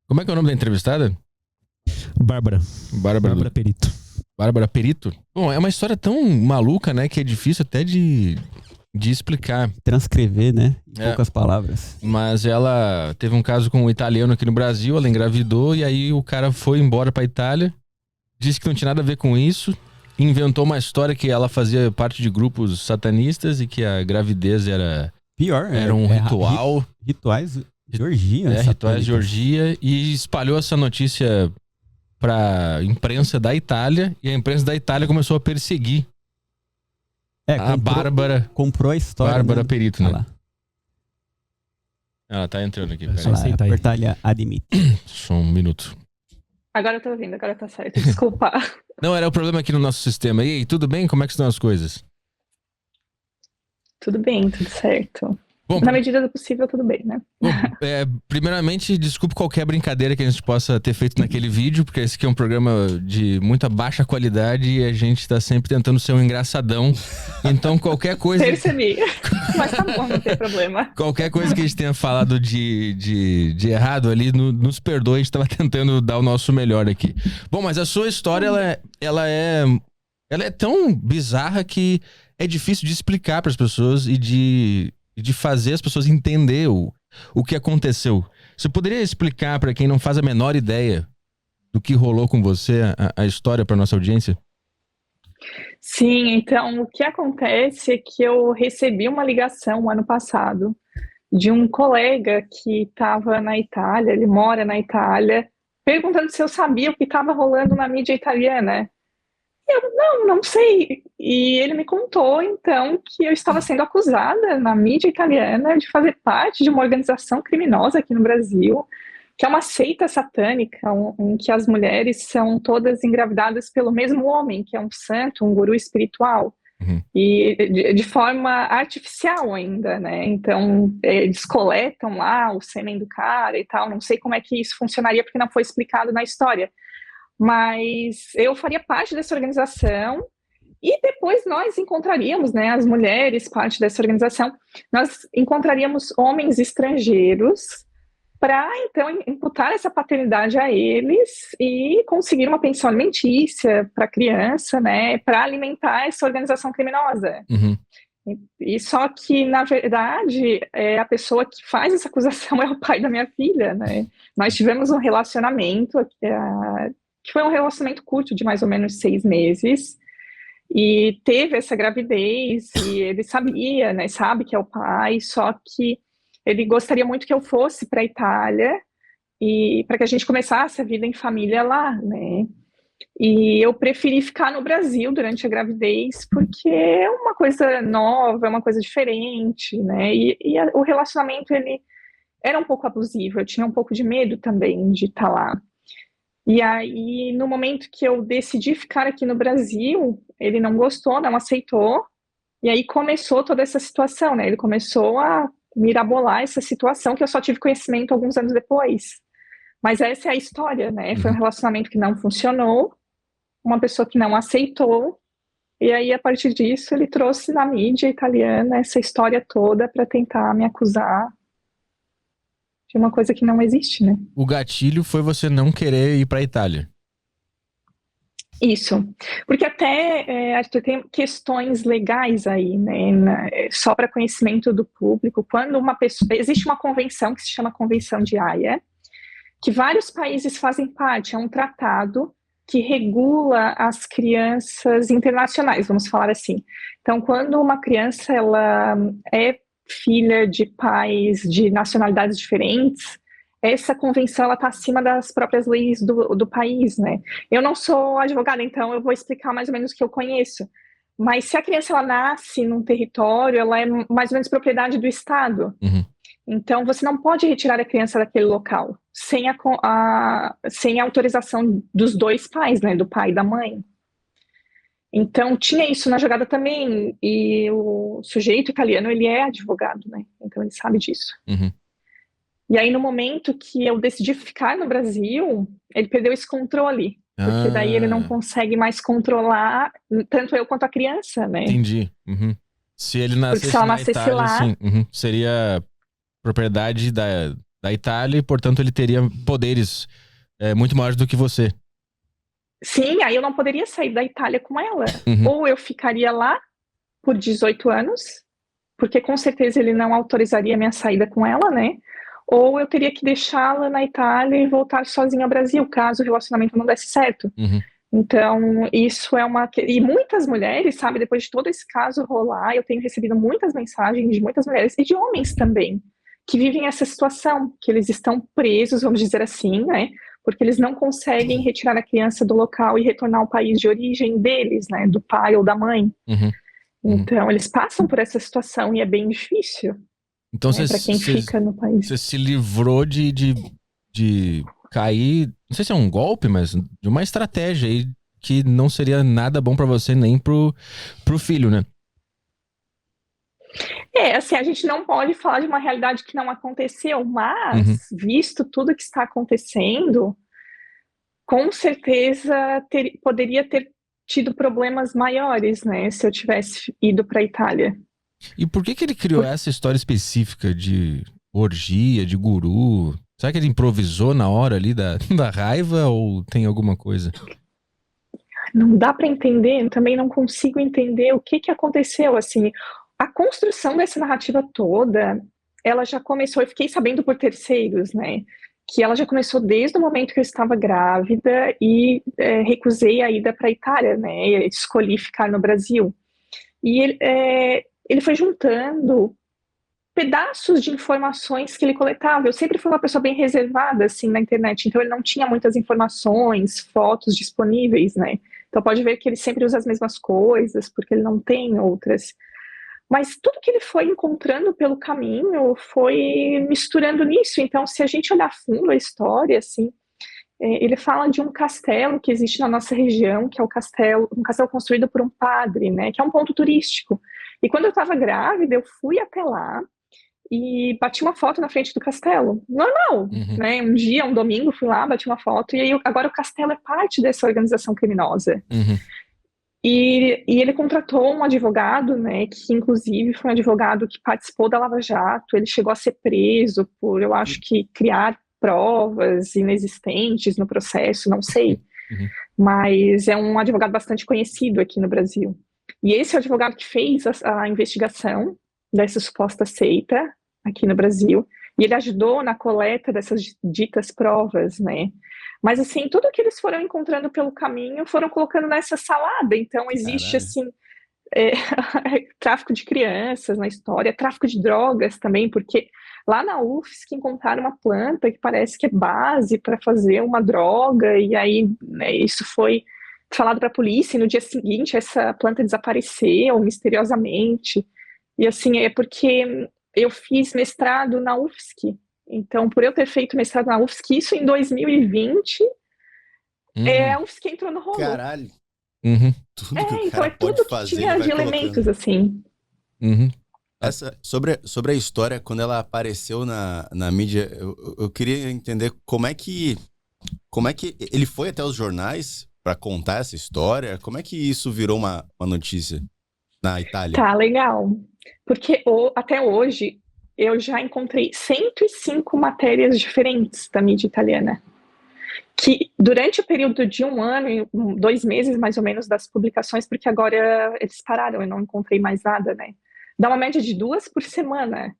Como é que é o nome da entrevistada? Bárbara. Bárbara Perito. Bárbara Perito? Bom, é uma história tão maluca, né, que é difícil até de explicar. Transcrever, né? Em poucas palavras. Mas ela teve um caso com um italiano aqui no Brasil, ela engravidou e aí o cara foi embora pra Itália, disse que não tinha nada a ver com isso, inventou uma história que ela fazia parte de grupos satanistas e que a gravidez era... Pior, era um ritual. Rituais de orgia. Rituais de orgia, e espalhou essa notícia pra imprensa da Itália, e a imprensa da Itália começou a perseguir a Bárbara. Comprou a história. Bárbara Perito, né? Lá. Ela tá entrando aqui. Só apertar admite. Só um minuto. Agora eu tô ouvindo, agora tá certo. Desculpa. Não, era o problema aqui no nosso sistema. E aí, tudo bem? Como é que estão as coisas? Tudo bem, tudo certo. Bom, na medida do possível, tudo bem, né? Bom, primeiramente, desculpe qualquer brincadeira que a gente possa ter feito naquele vídeo, porque esse aqui é um programa de muita baixa qualidade e a gente tá sempre tentando ser um engraçadão. Então, qualquer coisa... Percebi. Mas tá bom, não tem problema. Qualquer coisa que a gente tenha falado de errado ali, nos perdoe, a gente tava tentando dar o nosso melhor aqui. Bom, mas a sua história, ela é tão bizarra que é difícil de explicar para as pessoas e de fazer as pessoas entender o que aconteceu. Você poderia explicar para quem não faz a menor ideia do que rolou com você, a história para nossa audiência? Sim, então o que acontece é que eu recebi uma ligação ano passado de um colega que estava na Itália, ele mora na Itália, perguntando se eu sabia o que estava rolando na mídia italiana. Eu, não sei. E ele me contou, então, que eu estava sendo acusada na mídia italiana de fazer parte de uma organização criminosa aqui no Brasil, que é uma seita satânica, em que as mulheres são todas engravidadas pelo mesmo homem, que é um santo, um guru espiritual. Uhum. E de forma artificial ainda, né? Então, eles coletam lá o sêmen do cara e tal. Não sei como é que isso funcionaria, porque não foi explicado na história. Mas eu faria parte dessa organização e depois nós encontraríamos, né, as mulheres, parte dessa organização, nós encontraríamos homens estrangeiros para, então, imputar essa paternidade a eles e conseguir uma pensão alimentícia para a criança, né, para alimentar essa organização criminosa. Uhum. E só que, na verdade, a pessoa que faz essa acusação é o pai da minha filha, né? Nós tivemos um relacionamento... que foi um relacionamento curto de mais ou menos 6 meses, e teve essa gravidez, e ele sabia, né, sabe que é o pai, só que ele gostaria muito que eu fosse para a Itália, e para que a gente começasse a vida em família lá, né, e eu preferi ficar no Brasil durante a gravidez, porque é uma coisa nova, é uma coisa diferente, né, o relacionamento, ele era um pouco abusivo, eu tinha um pouco de medo também de estar lá. E aí, no momento que eu decidi ficar aqui no Brasil, ele não gostou, não aceitou, e aí começou toda essa situação, né? Ele começou a mirabolar essa situação que eu só tive conhecimento alguns anos depois. Mas essa é a história, né? Foi um relacionamento que não funcionou, uma pessoa que não aceitou, e aí, a partir disso, ele trouxe na mídia italiana essa história toda para tentar me acusar de uma coisa que não existe, né? O gatilho foi você não querer ir pra Itália. Isso, porque até Arthur, tem questões legais aí, né, só para conhecimento do público. Quando uma pessoa, existe uma convenção que se chama Convenção de Haia, que vários países fazem parte, é um tratado que regula as crianças internacionais, vamos falar assim. Então, quando uma criança ela é filha de pais de nacionalidades diferentes, essa convenção está acima das próprias leis do país, né? Eu não sou advogada, então eu vou explicar mais ou menos o que eu conheço. Mas se a criança ela nasce num território, ela é mais ou menos propriedade do Estado. Uhum. Então, você não pode retirar a criança daquele local sem a autorização dos dois pais, né? Do pai e da mãe. Então, tinha isso na jogada também, e o sujeito italiano, ele é advogado, né? Então, ele sabe disso. Uhum. E aí, no momento que eu decidi ficar no Brasil, ele perdeu esse controle, porque daí ele não consegue mais controlar tanto eu quanto a criança, né? Entendi. Uhum. Se ele nascesse porque se ela na nascesse Itália, lá, sim, seria propriedade da Itália e, portanto, ele teria poderes muito maiores do que você. Sim, aí eu não poderia sair da Itália com ela. Uhum. Ou eu ficaria lá por 18 anos, porque com certeza ele não autorizaria a minha saída com ela, né? Ou eu teria que deixá-la na Itália e voltar sozinha ao Brasil, caso o relacionamento não desse certo. Uhum. Então, isso é uma... E muitas mulheres, sabe, depois de todo esse caso rolar, eu tenho recebido muitas mensagens de muitas mulheres, e de homens também, que vivem essa situação, que eles estão presos, vamos dizer assim, né? Porque eles não conseguem retirar a criança do local e retornar ao país de origem deles, né? Do pai ou da mãe. Uhum. Então, eles passam por essa situação e é bem difícil, então, né, para quem fica no país. Você se livrou de cair, não sei se é um golpe, mas de uma estratégia aí que não seria nada bom pra você nem pro filho, né? Assim, a gente não pode falar de uma realidade que não aconteceu, mas, visto tudo que está acontecendo, com certeza poderia ter tido problemas maiores, né, se eu tivesse ido para a Itália. E por que ele criou essa história específica de orgia, de guru? Será que ele improvisou na hora ali da raiva ou tem alguma coisa? Não dá para entender, também não consigo entender o que aconteceu, assim. A construção dessa narrativa toda, ela já começou, eu fiquei sabendo por terceiros, né, que ela já começou desde o momento que eu estava grávida e recusei a ida para a Itália, né, escolhi ficar no Brasil. E ele foi juntando pedaços de informações que ele coletava. Eu sempre fui uma pessoa bem reservada, assim, na internet, então ele não tinha muitas informações, fotos disponíveis, né? Então pode ver que ele sempre usa as mesmas coisas, porque ele não tem outras. Mas tudo que ele foi encontrando pelo caminho foi misturando nisso. Então, se a gente olhar fundo a história, assim, ele fala de um castelo que existe na nossa região, que é um castelo construído por um padre, né? Que é um ponto turístico. E quando eu estava grávida, eu fui até lá e bati uma foto na frente do castelo. Normal, né? Um dia, um domingo, fui lá, bati uma foto, e aí agora o castelo é parte dessa organização criminosa. E ele contratou um advogado, né, que inclusive foi um advogado que participou da Lava Jato, ele chegou a ser preso por, eu acho que, criar provas inexistentes no processo, não sei. Mas é um advogado bastante conhecido aqui no Brasil. E esse é o advogado que fez a investigação dessa suposta seita aqui no Brasil, e ele ajudou na coleta dessas ditas provas, né? Mas, assim, tudo que eles foram encontrando pelo caminho foram colocando nessa salada. Então, existe, assim, tráfico de crianças na história, tráfico de drogas também, porque lá na UFSC encontraram uma planta que parece que é base para fazer uma droga, e aí, né, isso foi falado para a polícia, e no dia seguinte essa planta desapareceu misteriosamente. E, assim, é porque eu fiz mestrado na UFSC. Então, por eu ter feito mestrado na UFSC, isso em 2020, a UFSC entrou no rolo. Caralho. Tudo que o cara então tudo que tinha de elementos, assim. Sobre a história, quando ela apareceu na mídia, eu queria entender como é que ele foi até os jornais para contar essa história. Como é que isso virou uma notícia na Itália? Tá, legal. Porque até hoje eu já encontrei 105 matérias diferentes da mídia italiana, que durante o período de 1 ano, 2 meses mais ou menos das publicações, porque agora eles pararam, eu não encontrei mais nada, né? Dá uma média de 2 por semana.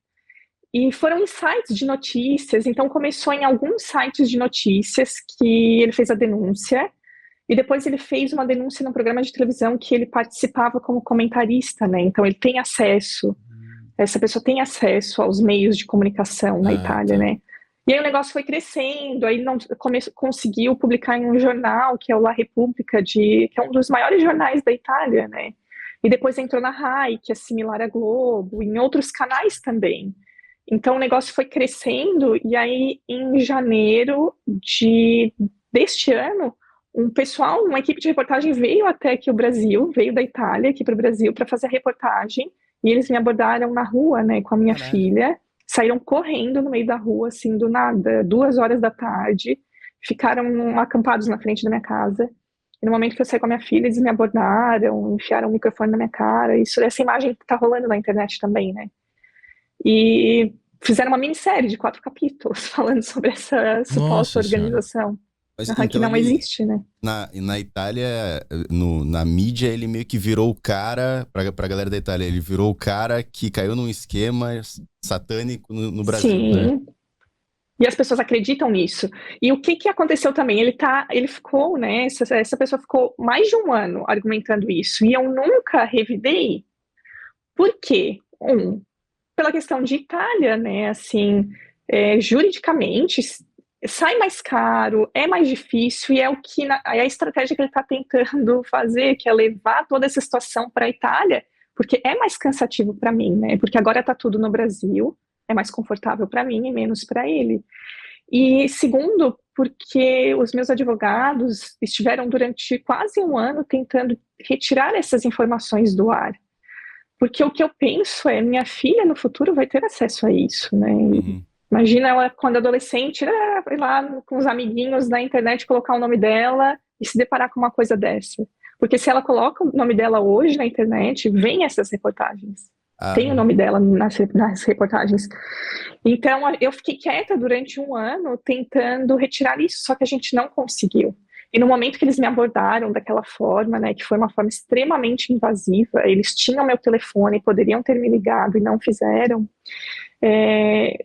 E foram em sites de notícias, então começou em alguns sites de notícias que ele fez a denúncia, e depois ele fez uma denúncia num programa de televisão que ele participava como comentarista, né? Então ele tem acesso, essa pessoa tem acesso aos meios de comunicação na Itália, tá, né? E aí o negócio foi crescendo, aí não conseguiu publicar em um jornal, que é o La Repubblica, que é um dos maiores jornais da Itália, né? E depois entrou na Rai, que é similar à Globo, em outros canais também. Então o negócio foi crescendo, e aí em janeiro deste ano, uma equipe de reportagem veio até aqui o Brasil, veio da Itália aqui para o Brasil para fazer a reportagem, e eles me abordaram na rua, né, com a minha filha, saíram correndo no meio da rua, assim, do nada, 2 horas da tarde, ficaram acampados na frente da minha casa, e no momento que eu saí com a minha filha, eles me abordaram, enfiaram o microfone na minha cara, essa imagem tá rolando na internet também, né, e fizeram uma minissérie de 4 capítulos falando sobre essa suposta organização. Mas, que então não existe, né? Na Itália, na mídia, ele meio que virou o cara, pra galera da Itália, ele virou o cara que caiu num esquema satânico no Brasil. Sim. Né? E as pessoas acreditam nisso. E o que aconteceu também? Ele ficou, né? Essa pessoa ficou mais de um ano argumentando isso. E eu nunca revidei. Por quê? Pela questão de Itália, né? Assim, juridicamente sai mais caro, é mais difícil, e é a estratégia que ele está tentando fazer, que é levar toda essa situação para a Itália, porque é mais cansativo para mim, né? Porque agora está tudo no Brasil, é mais confortável para mim e menos para ele. E segundo, porque os meus advogados estiveram durante quase um ano tentando retirar essas informações do ar. Porque o que eu penso é, minha filha no futuro vai ter acesso a isso, né? Uhum. Imagina ela, quando adolescente, ir lá com os amiguinhos na internet, colocar o nome dela e se deparar com uma coisa dessa. Porque se ela coloca o nome dela hoje na internet, vem essas reportagens. Tem o nome dela nas reportagens. Então, eu fiquei quieta durante um ano tentando retirar isso, só que a gente não conseguiu. E no momento que eles me abordaram daquela forma, né, que foi uma forma extremamente invasiva, eles tinham meu telefone, poderiam ter me ligado e não fizeram,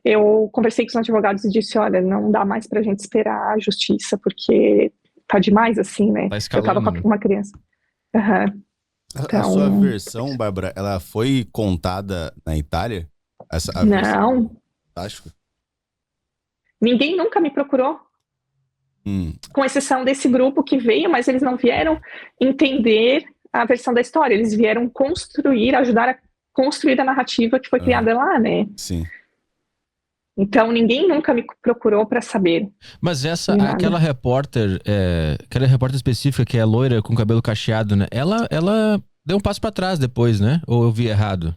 eu conversei com os advogados e disse, olha, não dá mais pra gente esperar a justiça, porque tá demais assim, né? Tá escalando, eu tava com uma criança. Uhum. Então... A sua versão, Bárbara, ela foi contada na Itália? Não. Fantástico. Ninguém nunca me procurou. Com exceção desse grupo que veio, mas eles não vieram entender a versão da história, eles vieram ajudar a construir a narrativa que foi criada lá, né? Sim. Então, ninguém nunca me procurou para saber. Mas aquela repórter específica que é loira com cabelo cacheado, né? Ela deu um passo para trás depois, né? Ou eu vi errado?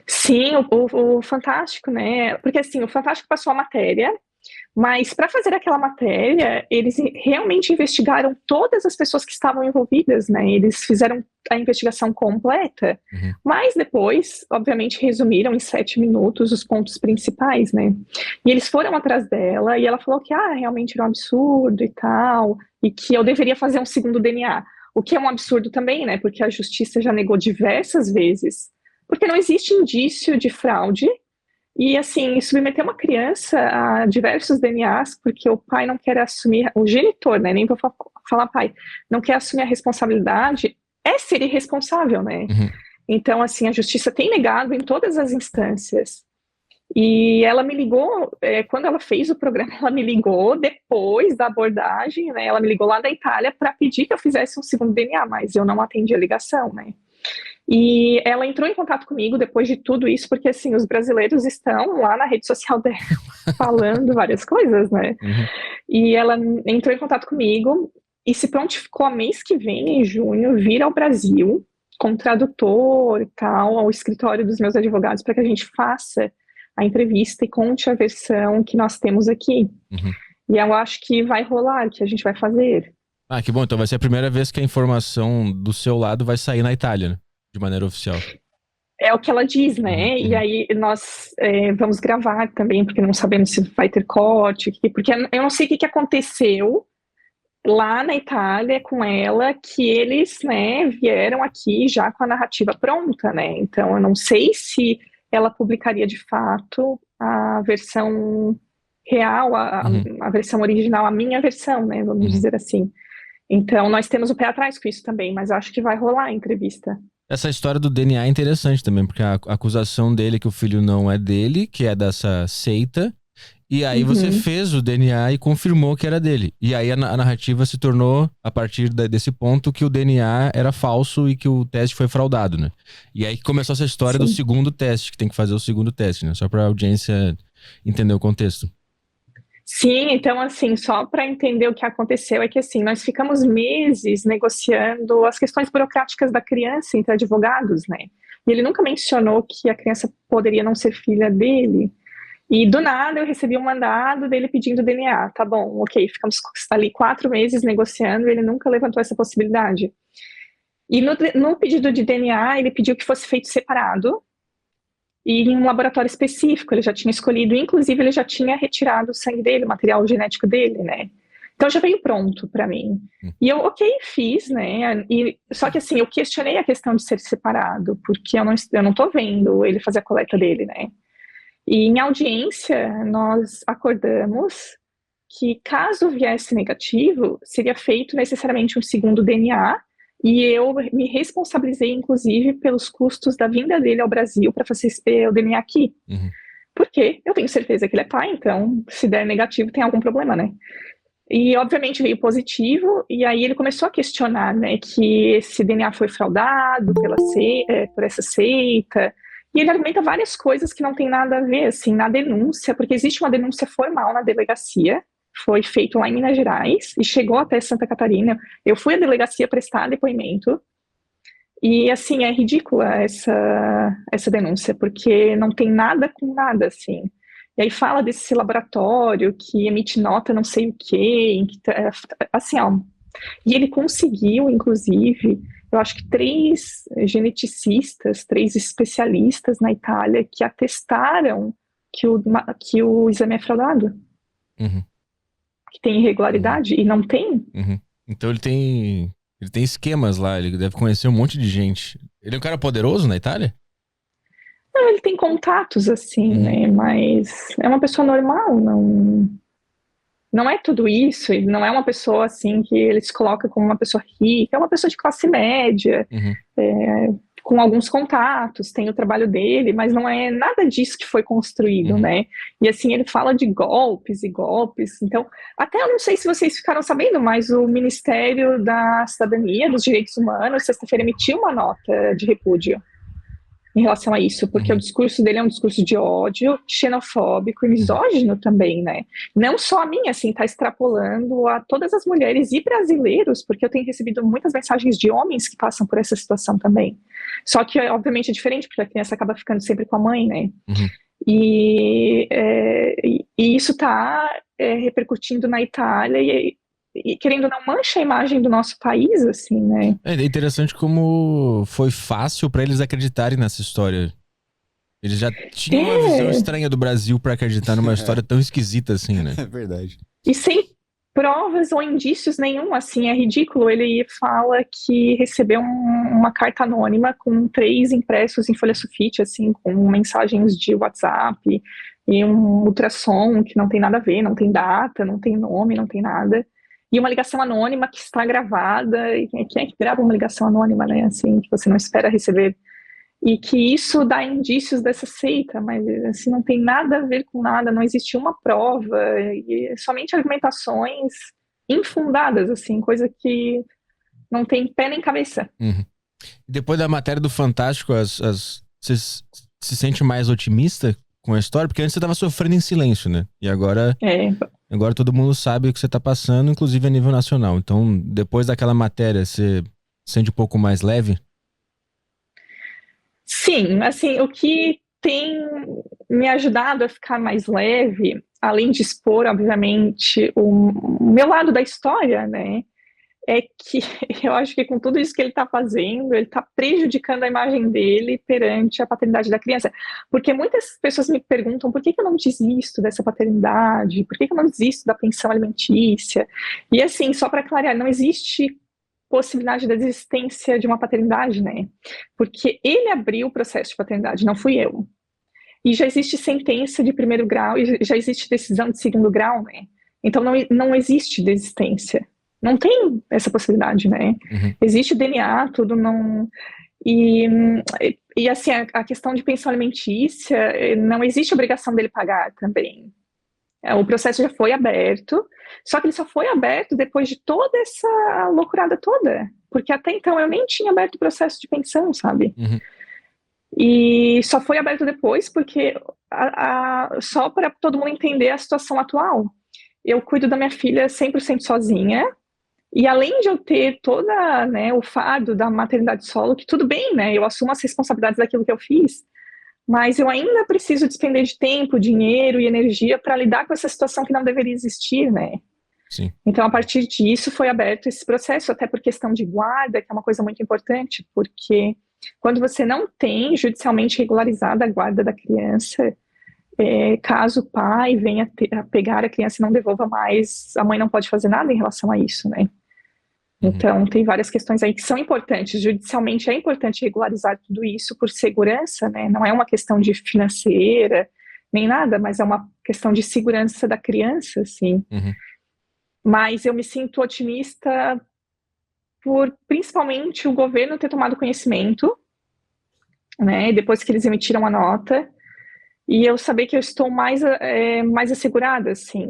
Sim, o Fantástico, né? Porque assim, o Fantástico passou a matéria, mas para fazer aquela matéria, eles realmente investigaram todas as pessoas que estavam envolvidas, né? Eles fizeram a investigação completa, mas depois, obviamente, resumiram em 7 minutos os pontos principais, né? E eles foram atrás dela e ela falou que realmente era um absurdo e tal, e que eu deveria fazer um segundo DNA, o que é um absurdo também, né? Porque a justiça já negou diversas vezes, porque não existe indício de fraude. E, assim, submeter uma criança a diversos DNAs, porque o pai não quer assumir, o genitor, né, nem vou falar pai, não quer assumir a responsabilidade, é ser irresponsável, né? Então, assim, a justiça tem negado em todas as instâncias. E ela me ligou, quando ela fez o programa, ela me ligou depois da abordagem, né? Ela me ligou lá da Itália para pedir que eu fizesse um segundo DNA, mas eu não atendi a ligação, né? E ela entrou em contato comigo depois de tudo isso, porque assim, os brasileiros estão lá na rede social dela falando várias coisas, né? E ela entrou em contato comigo e se prontificou a mês que vem, em junho, vir ao Brasil com tradutor e tal, ao escritório dos meus advogados, para que a gente faça a entrevista e conte a versão que nós temos aqui. E eu acho que vai rolar, que a gente vai fazer. Ah, que bom. Então vai ser a primeira vez que a informação do seu lado vai sair na Itália, né? De maneira oficial. É o que ela diz, né? E aí nós vamos gravar também, porque não sabemos se vai ter corte, porque eu não sei o que aconteceu lá na Itália com ela, que eles, né, vieram aqui já com a narrativa pronta, né? Então eu não sei se ela publicaria de fato a versão real, a versão original, a minha versão, né? Vamos dizer assim. Então nós temos o pé atrás com isso também, mas acho que vai rolar a entrevista. Essa história do DNA é interessante também, porque a acusação dele é que o filho não é dele, que é dessa seita, e aí você fez o DNA e confirmou que era dele. E aí a narrativa se tornou, a partir desse ponto, que o DNA era falso e que o teste foi fraudado, né? E aí começou essa história do segundo teste, que tem que fazer o segundo teste, né? Só para a audiência entender o contexto. Sim, então assim, só para entender o que aconteceu, é que assim, nós ficamos meses negociando as questões burocráticas da criança entre advogados, né? E ele nunca mencionou que a criança poderia não ser filha dele. E do nada eu recebi um mandado dele pedindo DNA. Tá bom, ok, ficamos ali 4 meses negociando e ele nunca levantou essa possibilidade. E no pedido de DNA, ele pediu que fosse feito separado, e em um laboratório específico. Ele já tinha escolhido, inclusive ele já tinha retirado o sangue dele, o material genético dele, né? Então já veio pronto para mim. E eu, fiz, né? Só que assim, eu questionei a questão de ser separado, porque eu não tô vendo ele fazer a coleta dele, né? E em audiência, nós acordamos que caso viesse negativo, seria feito necessariamente um segundo DNA, e eu me responsabilizei, inclusive, pelos custos da vinda dele ao Brasil para fazer o DNA aqui. Porque eu tenho certeza que ele é pai, então, se der negativo, tem algum problema, né? E, obviamente, veio positivo, e aí ele começou a questionar, né, que esse DNA foi fraudado por essa seita, e ele argumenta várias coisas que não tem nada a ver, assim, na denúncia, porque existe uma denúncia formal na delegacia, foi feito lá em Minas Gerais, e chegou até Santa Catarina. Eu fui à delegacia prestar depoimento, e, assim, é ridícula essa denúncia, porque não tem nada com nada, assim. E aí fala desse laboratório que emite nota não sei o quê, assim, ó. E ele conseguiu, inclusive, eu acho que 3 geneticistas, 3 especialistas na Itália que atestaram que o exame é fraudado. Que tem irregularidade, e não tem. Então ele tem esquemas lá, ele deve conhecer um monte de gente. Ele é um cara poderoso na Itália? Não, ele tem contatos, assim, né? Mas é uma pessoa normal, não é tudo isso. Ele não é uma pessoa, assim, que ele se coloca como uma pessoa rica. É uma pessoa de classe média, com alguns contatos, tem o trabalho dele, mas não é nada disso que foi construído, né? E, assim, ele fala de golpes e golpes. Então, até eu não sei se vocês ficaram sabendo, mas o Ministério da Cidadania, dos Direitos Humanos, sexta-feira emitiu uma nota de repúdio em relação a isso, porque o discurso dele é um discurso de ódio, xenofóbico e misógino também, né? Não só a mim, assim, tá extrapolando a todas as mulheres e brasileiros, porque eu tenho recebido muitas mensagens de homens que passam por essa situação também. Só que, obviamente, é diferente, porque a criança acaba ficando sempre com a mãe, né? E isso tá repercutindo na Itália e querendo não mancha a imagem do nosso país, assim, né? É interessante como foi fácil pra eles acreditarem nessa história. Eles já tinham uma visão estranha do Brasil pra acreditar numa história tão esquisita assim, né? É verdade. E sem provas ou indícios nenhum, assim, é ridículo. Ele fala que recebeu uma carta anônima com 3 impressos em folha sulfite, assim, com mensagens de WhatsApp e um ultrassom que não tem nada a ver, não tem data, não tem nome, não tem nada. E uma ligação anônima que está gravada. E quem é que grava uma ligação anônima, né? Assim, que você não espera receber. E que isso dá indícios dessa seita, mas assim, não tem nada a ver com nada, não existe uma prova, e somente argumentações infundadas, assim, coisa que não tem pé nem cabeça. Depois da matéria do Fantástico, você se sente mais otimista com a história? Porque antes você estava sofrendo em silêncio, né? E agora... Agora todo mundo sabe o que você está passando, inclusive a nível nacional. Então, depois daquela matéria, você se sente um pouco mais leve? Sim, assim, o que tem me ajudado a ficar mais leve, além de expor, obviamente, o meu lado da história, né? É que eu acho que com tudo isso que ele está fazendo, ele está prejudicando a imagem dele perante a paternidade da criança. Porque muitas pessoas me perguntam por que eu não desisto dessa paternidade, por que eu não desisto da pensão alimentícia. E assim, só para clarear, não existe possibilidade da desistência de uma paternidade, né? Porque ele abriu o processo de paternidade, não fui eu. E já existe sentença de 1º grau e já existe decisão de 2º grau, né? Então não existe desistência. Não tem essa possibilidade, né? Existe DNA, tudo não... E assim, a questão de pensão alimentícia, não existe obrigação dele pagar também. O processo já foi aberto, só que ele só foi aberto depois de toda essa loucurada toda. Porque até então eu nem tinha aberto o processo de pensão, sabe? E só foi aberto depois porque só para todo mundo entender a situação atual. Eu cuido da minha filha 100% sozinha. E além de eu ter toda, né, o fardo da maternidade solo, que tudo bem, né, eu assumo as responsabilidades daquilo que eu fiz, mas eu ainda preciso despender de tempo, dinheiro e energia para lidar com essa situação que não deveria existir, né? Sim. Então, a partir disso, foi aberto esse processo, até por questão de guarda, que é uma coisa muito importante, porque quando você não tem judicialmente regularizada a guarda da criança, caso o pai venha a pegar a criança e não devolva mais, a mãe não pode fazer nada em relação a isso, né? Então, tem várias questões aí que são importantes. Judicialmente é importante regularizar tudo isso por segurança, né? Não é uma questão de financeira, nem nada, mas é uma questão de segurança da criança, assim. Mas eu me sinto otimista por, principalmente, o governo ter tomado conhecimento, né? Depois que eles emitiram a nota, e eu saber que eu estou mais assegurada, assim,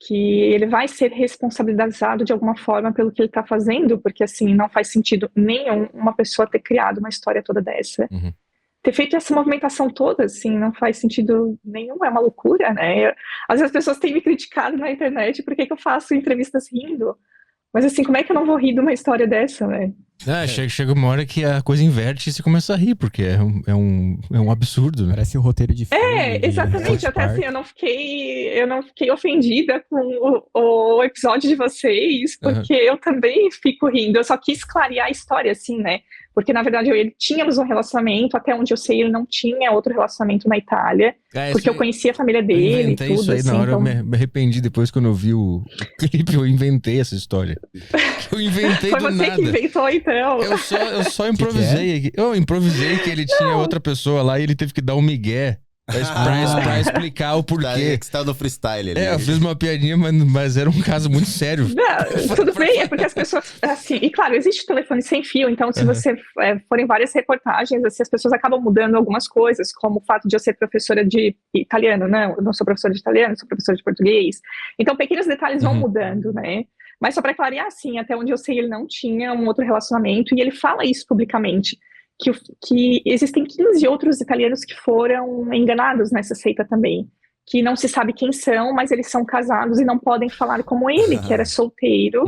que ele vai ser responsabilizado de alguma forma pelo que ele está fazendo, porque, assim, não faz sentido nenhum uma pessoa ter criado uma história toda dessa. Ter feito essa movimentação toda, assim, não faz sentido nenhum, é uma loucura, né? Às vezes as pessoas têm me criticado na internet por que eu faço entrevistas rindo. Mas, assim, como é que eu não vou rir de uma história dessa, né? Chega uma hora que a coisa inverte e você começa a rir, porque é um absurdo, né? Parece um roteiro de filme. Exatamente. Até assim, eu não fiquei ofendida com o episódio de vocês, porque eu também fico rindo. Eu só quis clarear a história, assim, né? Porque, na verdade, eu e ele tínhamos um relacionamento, até onde eu sei, ele não tinha outro relacionamento na Itália, porque eu conhecia a família dele. Eu inventei e tudo, isso aí assim, na hora, então... eu me arrependi depois quando eu vi o clipe, eu inventei essa história. Eu inventei Foi do nada. você que inventou, então. Eu só improvisei. Eu improvisei que ele tinha outra pessoa lá e ele teve que dar um migué pra explicar o porquê. Que você tava no freestyle ali. Eu fiz uma piadinha, mas era um caso muito sério. Não, tudo bem, é porque as pessoas, assim, e claro, existe telefone sem fio, então se você for em várias reportagens, assim, as pessoas acabam mudando algumas coisas, como o fato de eu ser professora de italiano, né? Eu não sou professora de italiano, sou professora de português. Então, pequenos detalhes vão mudando, né? Mas só para clarear, assim, até onde eu sei, ele não tinha um outro relacionamento, e ele fala isso publicamente, que existem 15 outros italianos que foram enganados nessa seita também, que não se sabe quem são, mas eles são casados e não podem falar como ele, que era solteiro,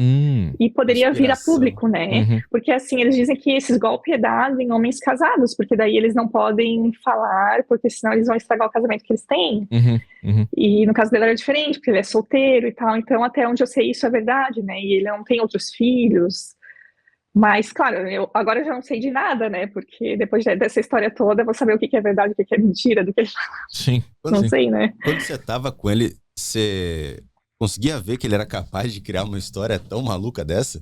e poderia vir a público, né? Porque, assim, eles dizem que esses golpes é dado em homens casados, porque daí eles não podem falar, porque senão eles vão estragar o casamento que eles têm. E no caso dele era diferente, porque ele é solteiro e tal, então até onde eu sei isso é verdade, né? E ele não tem outros filhos. Mas, claro, agora eu já não sei de nada, né? Porque depois dessa história toda, eu vou saber o que é verdade, o que é mentira, do que ele fala. Sim. Não sei, né? Quando você tava com ele, você conseguia ver que ele era capaz de criar uma história tão maluca dessa?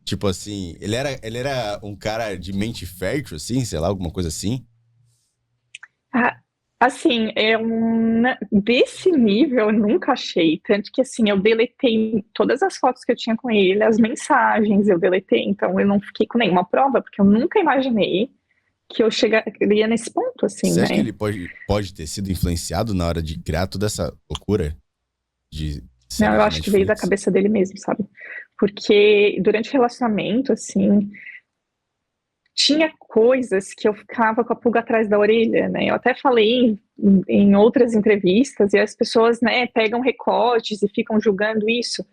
Tipo assim, ele era um cara de mente fértil, assim, sei lá, alguma coisa assim? Assim, desse nível eu nunca achei, tanto que assim, eu deletei todas as fotos que eu tinha com ele, as mensagens eu deletei, então eu não fiquei com nenhuma prova, porque eu nunca imaginei que eu chegaria nesse ponto, assim, Você né? acha que ele pode ter sido influenciado na hora de criar toda essa loucura? Não, eu acho que veio da cabeça dele mesmo, sabe? Porque durante o relacionamento, assim... tinha coisas que eu ficava com a pulga atrás da orelha, né? Eu até falei em outras entrevistas e as pessoas, né, pegam recortes e ficam julgando isso,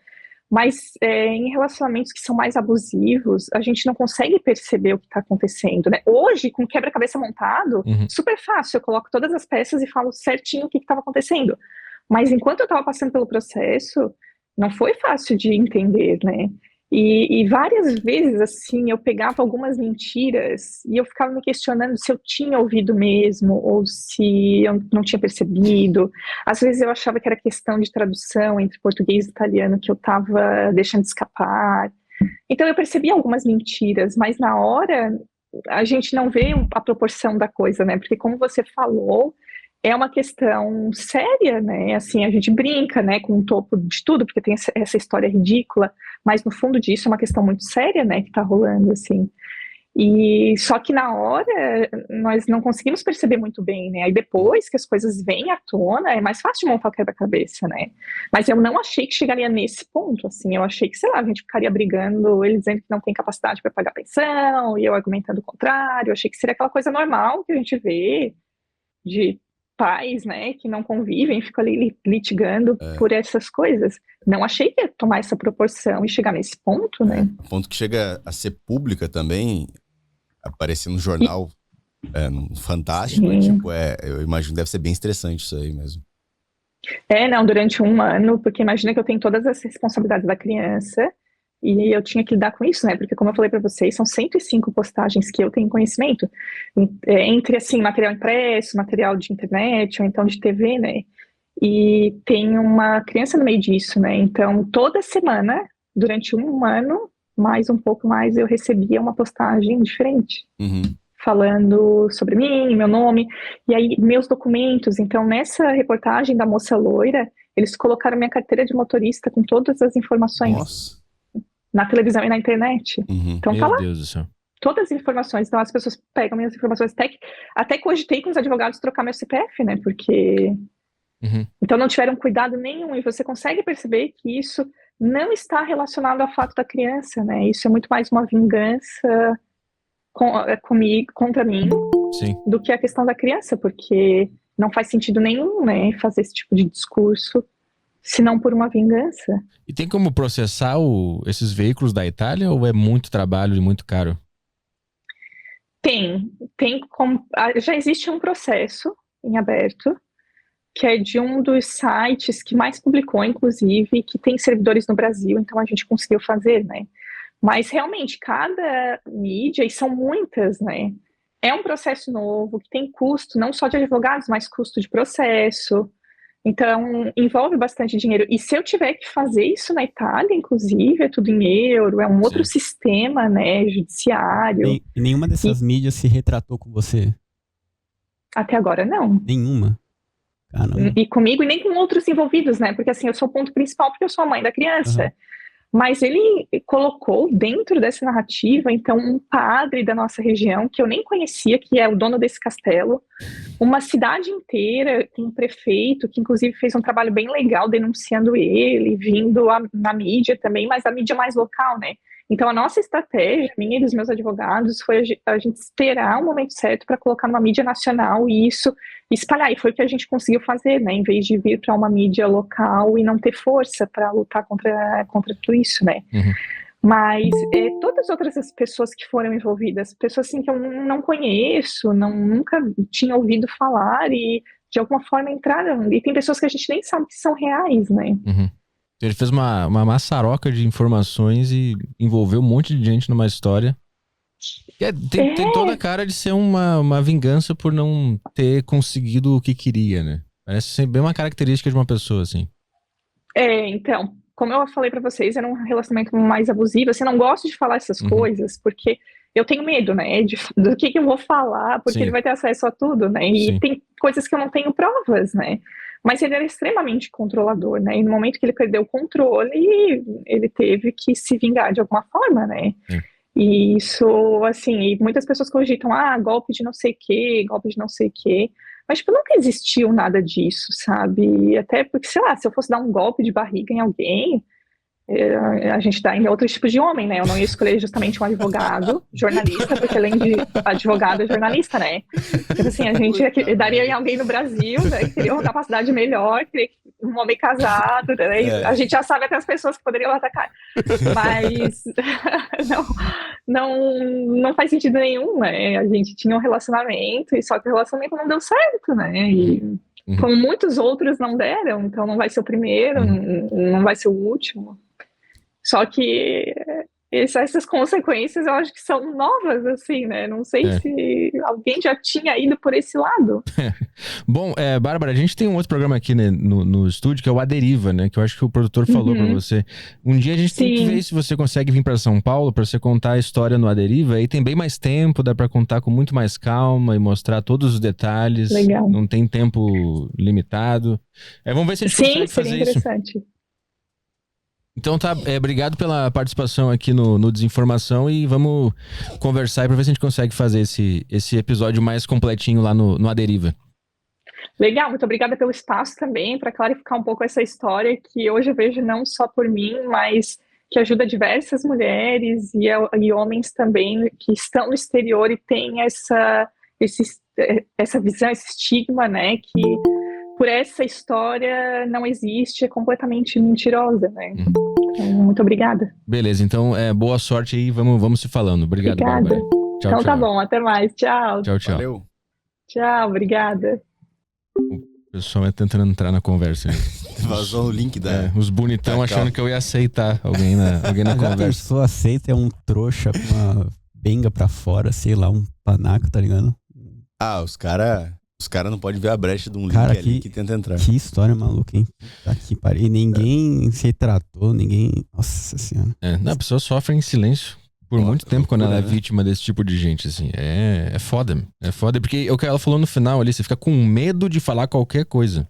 mas em relacionamentos que são mais abusivos, a gente não consegue perceber o que está acontecendo, né? Hoje, com quebra-cabeça montado, super fácil, eu coloco todas as peças e falo certinho o que estava acontecendo. Mas enquanto eu estava passando pelo processo, não foi fácil de entender, né? E várias vezes, assim, eu pegava algumas mentiras e eu ficava me questionando se eu tinha ouvido mesmo ou se eu não tinha percebido. Às vezes eu achava que era questão de tradução entre português e italiano que eu estava deixando escapar. Então eu percebi algumas mentiras, mas na hora a gente não vê a proporção da coisa, né? Porque como você falou, é uma questão séria, né? Assim, a gente brinca, né, com o topo de tudo, porque tem essa história ridícula, mas no fundo disso é uma questão muito séria, né, que tá rolando, assim. E só que na hora nós não conseguimos perceber muito bem, né? Aí depois que as coisas vêm à tona, é mais fácil de montar o quebra-cabeça, né? Mas eu não achei que chegaria nesse ponto, assim. Eu achei que, sei lá, a gente ficaria brigando, ele dizendo que não tem capacidade para pagar pensão, e eu argumentando o contrário. Eu achei que seria aquela coisa normal que a gente vê de pais, né, que não convivem, ficam ali litigando por essas coisas. Não achei que ia tomar essa proporção e chegar nesse ponto, né? Ponto que chega a ser pública também, aparecer no jornal, no Fantástico, tipo, eu imagino que deve ser bem estressante isso aí mesmo. Não, durante um ano, porque imagina que eu tenho todas as responsabilidades da criança, E eu tinha que lidar com isso, né? Porque, como eu falei para vocês, são 105 postagens que eu tenho conhecimento, entre, assim, material impresso, material de internet, ou então de TV, né? E tem uma criança no meio disso, né? Então, toda semana, durante um ano, mais um pouco mais, eu recebia uma postagem diferente. Falando sobre mim, meu nome, e aí meus documentos. Então, nessa reportagem da moça loira, eles colocaram minha carteira de motorista com todas as informações. Nossa. Na televisão e na internet. Então tá Meu lá, Deus do céu. todas as informações. Então as pessoas pegam minhas informações, até cogitei com os advogados trocar meu CPF, né, porque... Então não tiveram cuidado nenhum, e você consegue perceber que isso não está relacionado ao fato da criança, né, isso é muito mais uma vingança comigo, contra mim, Sim. do que a questão da criança, porque não faz sentido nenhum, né, fazer esse tipo de discurso, se não por uma vingança. E tem como processar esses veículos da Itália ou é muito trabalho e muito caro? Tem como, já existe um processo em aberto, que é de um dos sites que mais publicou, inclusive, que tem servidores no Brasil, então a gente conseguiu fazer, né? Mas realmente, cada mídia, e são muitas, né? É um processo novo, que tem custo, não só de advogados, mas custo de processo. Então, envolve bastante dinheiro. E se eu tiver que fazer isso na Itália, inclusive, é tudo em euro, é um outro sistema, né, judiciário. E nenhuma dessas mídias se retratou com você? Até agora, não. Nenhuma? Caramba. E comigo, e nem com outros envolvidos, né? Porque, assim, eu sou o ponto principal porque eu sou a mãe da criança. Mas ele colocou dentro dessa narrativa, então, um padre da nossa região, que eu nem conhecia, que é o dono desse castelo, uma cidade inteira, com um prefeito, que inclusive fez um trabalho bem legal denunciando ele, vindo na mídia também, mas a mídia mais local, né? Então, a nossa estratégia, minha e dos meus advogados, foi a gente esperar o momento certo para colocar numa mídia nacional e isso espalhar. E foi o que a gente conseguiu fazer, né? Em vez de vir para uma mídia local e não ter força para lutar contra tudo isso, né? Mas todas as outras pessoas que foram envolvidas, pessoas assim que eu não conheço, nunca tinha ouvido falar e de alguma forma entraram. E tem pessoas que a gente nem sabe que são reais, né? Ele fez uma maçaroca de informações e envolveu um monte de gente numa história. Tem toda a cara de ser uma vingança por não ter conseguido o que queria, né? Parece ser bem uma característica de uma pessoa, assim. Então, como eu falei pra vocês, era um relacionamento mais abusivo. Assim, eu não gosto de falar essas coisas, porque eu tenho medo, né? Do que eu vou falar, porque ele vai ter acesso a tudo, né? E tem coisas que eu não tenho provas, né? Mas ele era extremamente controlador, né? E no momento que ele perdeu o controle, ele teve que se vingar de alguma forma, né? E isso, assim, e muitas pessoas cogitam, golpe de não sei o quê, golpe de não sei o quê. Mas, tipo, nunca existiu nada disso, sabe? Até porque, sei lá, se eu fosse dar um golpe de barriga em alguém, a gente dá em outros tipos de homem, né? Eu não ia escolher justamente um advogado, jornalista, porque além de advogado é jornalista, né? Então, assim, a gente daria em alguém no Brasil, né? Que teria uma capacidade melhor, que um homem casado, né? A gente já sabe até as pessoas que poderiam atacar. Mas não faz sentido nenhum, né? A gente tinha um relacionamento, e só que o relacionamento não deu certo, né? E como muitos outros não deram, então não vai ser o primeiro, não vai ser o último. Só que essas consequências eu acho que são novas, assim, né? Não sei se alguém já tinha ido por esse lado. Bom, Bárbara, a gente tem um outro programa aqui, né, no estúdio, que é o A Deriva, né? Que eu acho que o produtor falou pra você. Um dia a gente tem que ver se você consegue vir pra São Paulo pra você contar a história no A Deriva. Aí tem bem mais tempo, dá pra contar com muito mais calma e mostrar todos os detalhes. Legal. Não tem tempo limitado. Vamos ver se a gente consegue fazer isso. Sim, seria interessante. Então tá, obrigado pela participação aqui no Desinformação e vamos conversar pra ver se a gente consegue fazer esse episódio mais completinho lá no A Deriva. Legal, muito obrigada pelo espaço também, para clarificar um pouco essa história que hoje eu vejo não só por mim, mas que ajuda diversas mulheres e homens também que estão no exterior e têm essa visão, esse estigma, né, que por essa história não existe, é completamente mentirosa, né? Então, muito obrigada. Beleza, então boa sorte aí, vamos se falando. Obrigado, Bárbara. Tchau, então tá bom, até mais. Tchau. Tchau. Valeu. Tchau, obrigada. O pessoal tentando entrar na conversa. Vazou o link da... os bonitão Tá, achando calma. que eu ia aceitar alguém na Já conversa. pensou, aceita é um trouxa com uma benga pra fora, sei lá, um panaco, tá ligado? Os cara não podem ver a brecha de um link Cara, ali que tenta entrar. Que história maluca, hein? Tá aqui, parei. E ninguém se retratou, ninguém... Nossa senhora. Não, a pessoa sofre em silêncio por muito tempo quando ela é né? vítima desse tipo de gente, assim. É foda. É foda, porque o que ela falou no final ali, você fica com medo de falar qualquer coisa.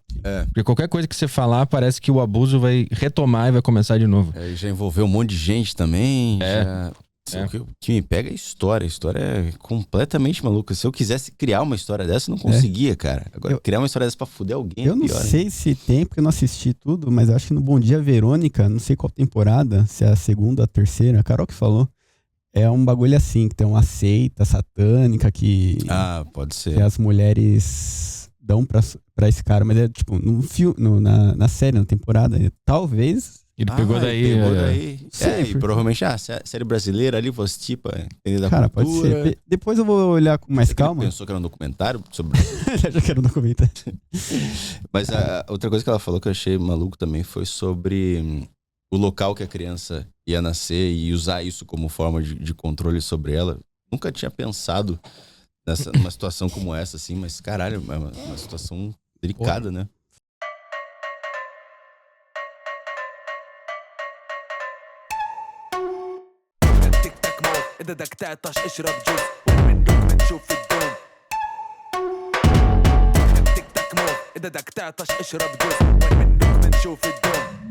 Porque qualquer coisa que você falar, parece que o abuso vai retomar e vai começar de novo. Já envolveu um monte de gente também. É. O que me pega é a história. A história é completamente maluca. Se eu quisesse criar uma história dessa, eu não conseguia, cara. Agora, criar uma história dessa pra fuder alguém Eu não pior, sei se tem, porque eu não assisti tudo, mas eu acho que no Bom Dia Verônica, não sei qual temporada, se é a segunda ou a terceira, a Carol que falou, é um bagulho assim, que tem uma seita satânica que pode ser. que as mulheres dão pra esse cara, mas é tipo, no filme, na série, na temporada, talvez... Ele pegou daí. Sei, e provavelmente série brasileira ali fosse tipo, entender da Cara, cultura. pode ser. Depois eu vou olhar com mais Será que ele calma. pensou que era um documentário sobre... Já quero um documentário. Mas a outra coisa que ela falou que eu achei maluco também foi sobre o local que a criança ia nascer e usar isso como forma de controle sobre ela. Nunca tinha pensado numa situação como essa, assim, mas caralho, é uma situação delicada, né? إذا بدك تعطش اشرب جوز ومنك منشوف الدوم تك تك موف إذا بدك تعطش اشرب جوز ومنك منشوف الدوم